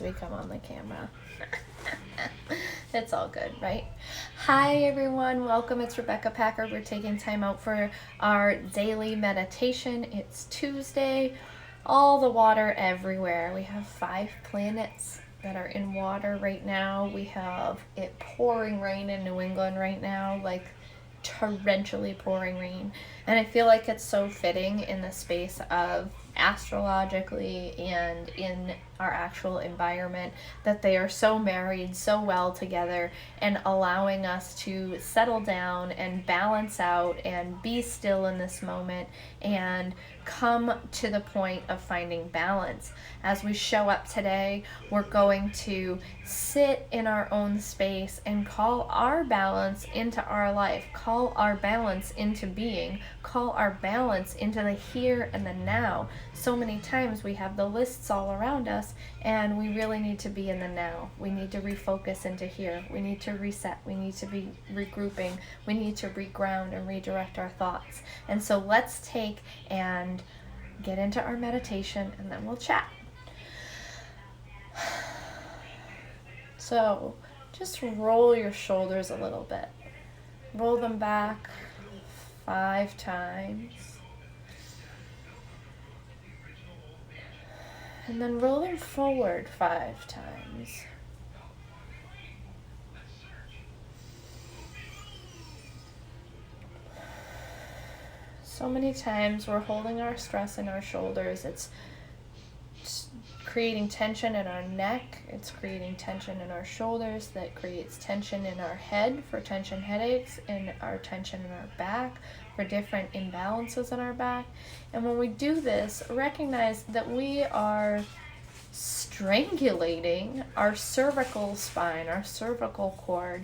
to become on the camera. It's all good, right? Hi everyone, welcome. It's Packard. We're taking time out for our daily meditation. It's Tuesday. All the water everywhere. We have 5 planets that are in water right now. We have it pouring rain in New England right now, like torrentially pouring rain. And I feel like it's so fitting in the space of astrologically and in our actual environment that they are so married so well together and allowing us to settle down and balance out and be still in this moment and come to the point of finding balance. As we show up today, we're going to sit in our own space and call our balance into our life, call our balance into being, call our balance into the here and the now. So many times we have the lists all around us and we really need to be in the now. We need to refocus into here. We need to reset. We need to be regrouping. We need to reground and redirect our thoughts. And so let's take and get into our meditation and then we'll chat. So just roll your shoulders a little bit. Roll them back 5 times. And then roll them forward 5 times. So many times we're holding our stress in our shoulders. It's creating tension in our neck. It's creating tension in our shoulders. That creates tension in our head for tension headaches, and our tension in our back for different imbalances in our back. And when we do this, recognize that we are strangulating our cervical spine, our cervical cord,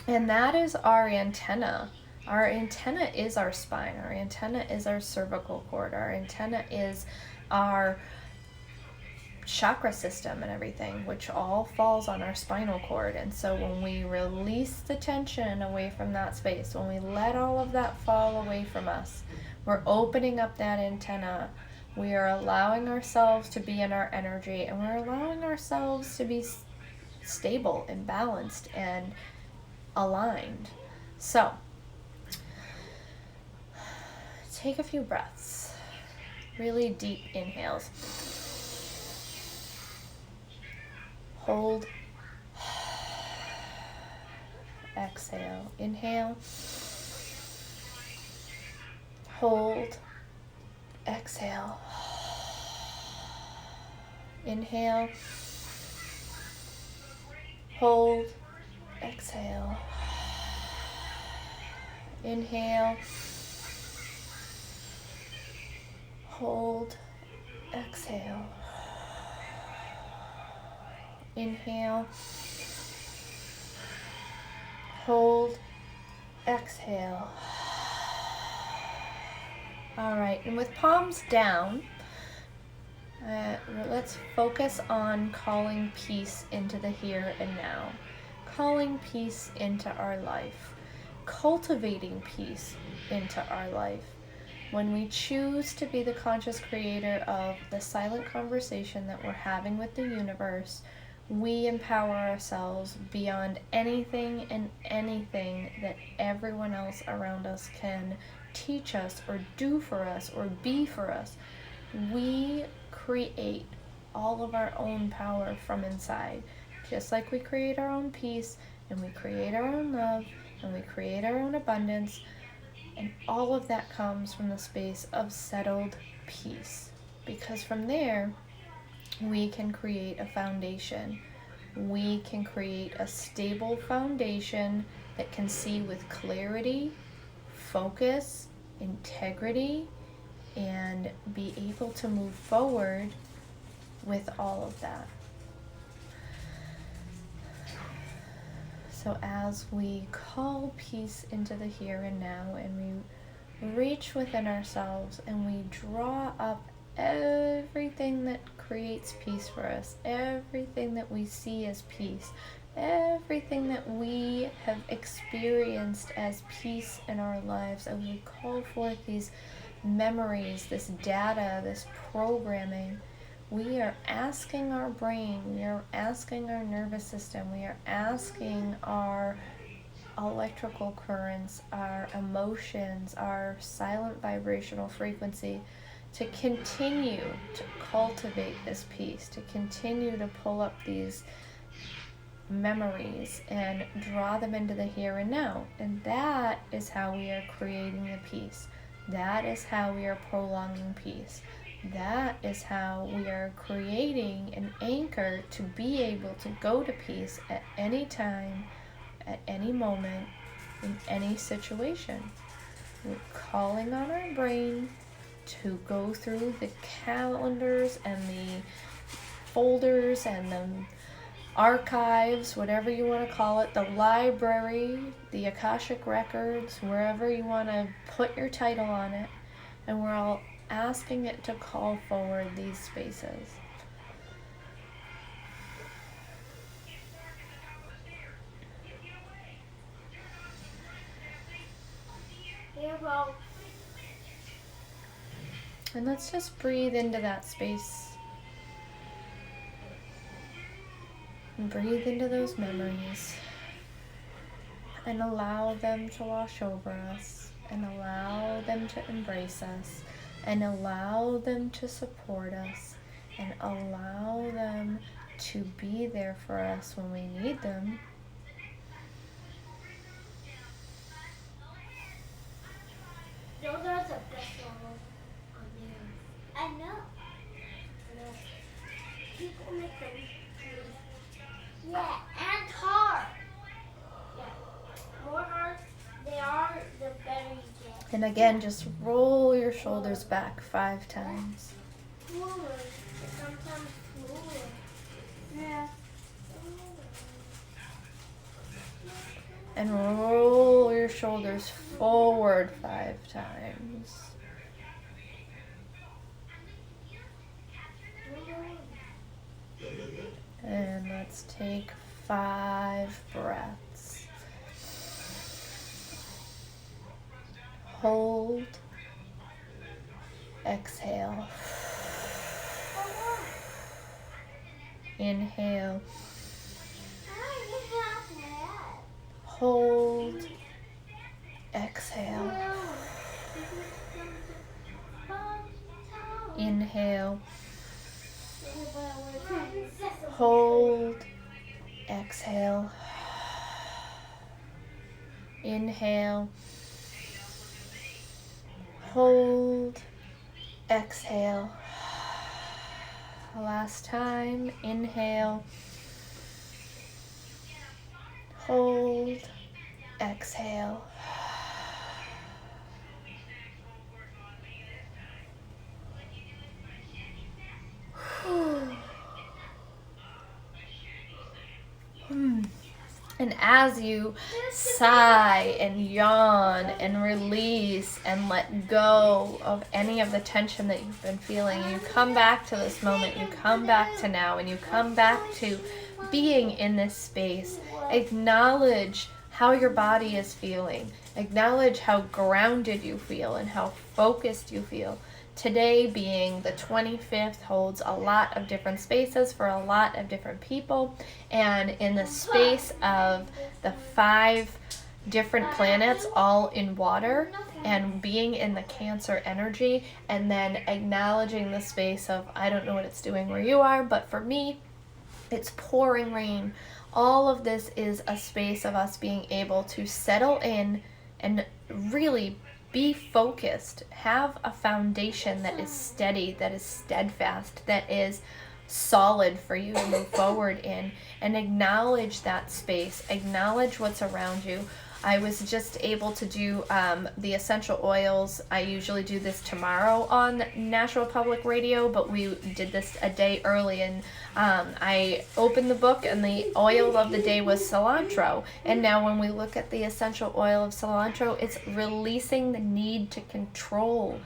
and that is our antenna. Our antenna is our spine. Our antenna is our cervical cord. Our antenna is our chakra system and everything, which all falls on our spinal cord. And so when we release the tension away from that space, when we let all of that fall away from us, we're opening up that antenna. We are allowing ourselves to be in our energy, and we're allowing ourselves to be stable and balanced and aligned. So take a few breaths, really deep inhales. Hold. Exhale. Inhale. Hold. Exhale. Inhale. Hold. Exhale. Inhale. Hold. Exhale. Inhale, hold, exhale. All right, and with palms down, let's focus on calling peace into the here and now, calling peace into our life, cultivating peace into our life. When we choose to be the conscious creator of the silent conversation that we're having with the universe, we empower ourselves beyond anything and anything that everyone else around us can teach us or do for us or be for us. We create all of our own power from inside, just like we create our own peace and we create our own love and we create our own abundance, and all of that comes from the space of settled peace, because from there we can create a foundation. We can create a stable foundation that can see with clarity, focus, integrity, and be able to move forward with all of that. So as we call peace into the here and now, and we reach within ourselves and we draw up everything that creates peace for us, everything that we see as peace, everything that we have experienced as peace in our lives, and we call forth these memories, this data, this programming, we are asking our brain, we are asking our nervous system, we are asking our electrical currents, our emotions, our silent vibrational frequency to continue to cultivate this peace, to continue to pull up these memories and draw them into the here and now. And that is how we are creating the peace. That is how we are prolonging peace. That is how we are creating an anchor to be able to go to peace at any time, at any moment, in any situation. We're calling on our brain to go through the calendars and the folders and the archives, whatever you want to call it, the library, the Akashic records, wherever you want to put your title on it, and we're all asking it to call forward these spaces. And let's just breathe into that space. And breathe into those memories. And allow them to wash over us. And allow them to embrace us. And allow them to support us. And allow them to be there for us when we need them. Those are the best ones on there. I know. People make them. Yeah, and hard. Yeah, more hard they are, the better you get. And again, just roll your shoulders back 5 times. Forward. Sometimes forward. Yeah. And roll your shoulders forward 5 times. And let's take 5 breaths. Hold. Exhale. Inhale. Hold. Exhale. Inhale. Hold. Exhale. Inhale. Hold. Exhale. Last time. Inhale. Hold. Exhale. And as you sigh and yawn and release and let go of any of the tension that you've been feeling, you come back to this moment, you come back to now, and you come back to being in this space. Acknowledge how your body is feeling. Acknowledge how grounded you feel and how focused you feel. Today being the 25th holds a lot of different spaces for a lot of different people, and in the space of the 5 different planets all in water and being in the Cancer energy, and then acknowledging the space of, I don't know what it's doing where you are, but for me it's pouring rain. All of this is a space of us being able to settle in and really be focused, have a foundation that is steady, that is steadfast, that is solid for you to move forward in, and acknowledge that space, acknowledge what's around you. I was just able to do the essential oils. I usually do this tomorrow on National Public Radio, but we did this a day early, and I opened the book and the oil of the day was cilantro. And now when we look at the essential oil of cilantro, it's releasing the need to control.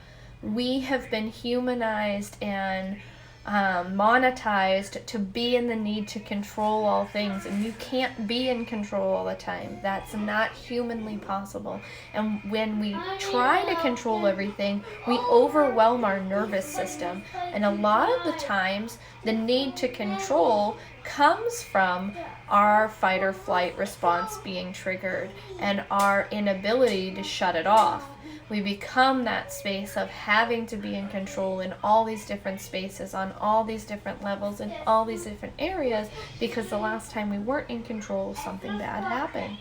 We have been humanized and monetized to be in the need to control all things, and you can't be in control all the time. That's not humanly possible. And when we try to control everything, we overwhelm our nervous system. And a lot of the times, the need to control comes from our fight or flight response being triggered and our inability to shut it off. We become that space of having to be in control in all these different spaces, on all these different levels, in all these different areas, because the last time we weren't in control, something bad happened.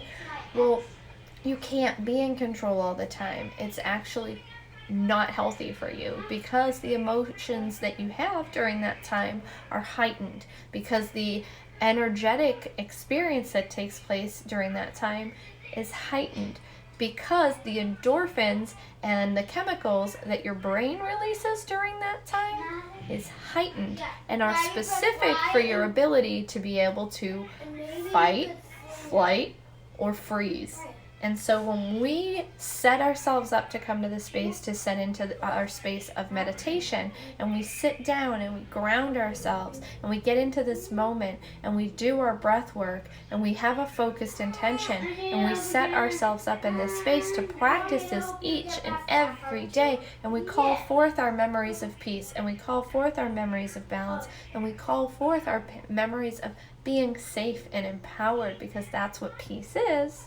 Well, you can't be in control all the time. It's actually not healthy for you, because the emotions that you have during that time are heightened, because the energetic experience that takes place during that time is heightened, because the endorphins and the chemicals that your brain releases during that time is heightened and are specific for your ability to be able to fight, flight, or freeze. And so when we set ourselves up to come to the space, to set into our space of meditation, and we sit down and we ground ourselves and we get into this moment and we do our breath work and we have a focused intention and we set ourselves up in this space to practice this each and every day, and we call forth our memories of peace, and we call forth our memories of balance, and we call forth our memories of being safe and empowered, because that's what peace is.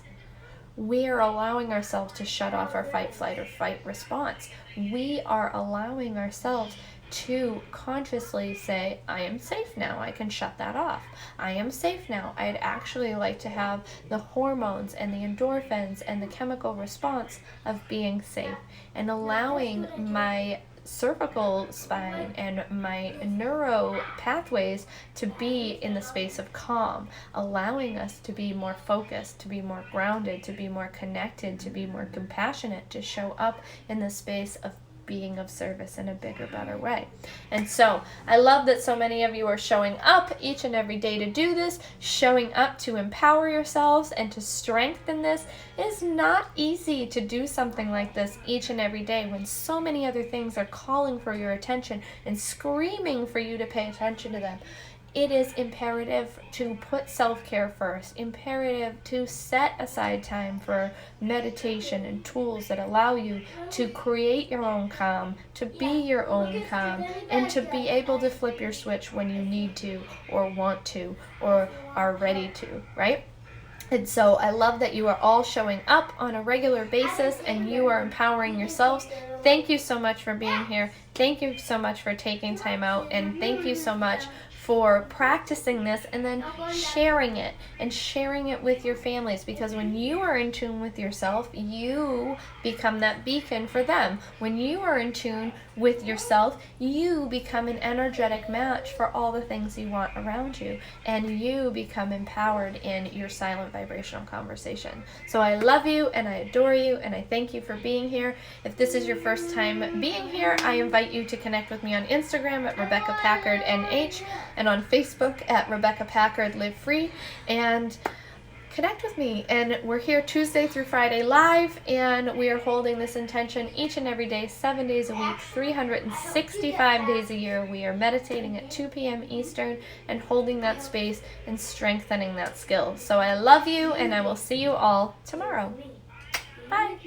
We are allowing ourselves to shut off our fight, flight, or fight response. We are allowing ourselves to consciously say, I am safe now, I can shut that off. I am safe now. I'd actually like to have the hormones and the endorphins and the chemical response of being safe, and allowing my cervical spine and my neuro pathways to be in the space of calm, allowing us to be more focused, to be more grounded, to be more connected, to be more compassionate, to show up in the space of being of service in a bigger, better way. And so I love that so many of you are showing up each and every day to do this, showing up to empower yourselves and to strengthen this. It is not easy to do something like this each and every day when so many other things are calling for your attention and screaming for you to pay attention to them. It is imperative to put self-care first, imperative to set aside time for meditation and tools that allow you to create your own calm, to be your own calm, and to be able to flip your switch when you need to or want to or are ready to, right? And so I love that you are all showing up on a regular basis and you are empowering yourselves. Thank you so much for being here. Thank you so much for taking time out, and thank you so much for practicing this and then sharing it with your families, because when you are in tune with yourself, you become that beacon for them. When you are in tune with yourself, you become an energetic match for all the things you want around you, and you become empowered in your silent vibrational conversation. So I love you and I adore you and I thank you for being here. If this is your first time being here, I invite you to connect with me on Instagram at Rebecca Packard NH, and on Facebook at Rebecca Packard Live Free, and connect with me. And we're here Tuesday through Friday live, and we are holding this intention each and every day, 7 days a week, 365 days a year. We are meditating at 2 p.m. Eastern and holding that space and strengthening that skill. So I love you, and I will see you all tomorrow. Bye.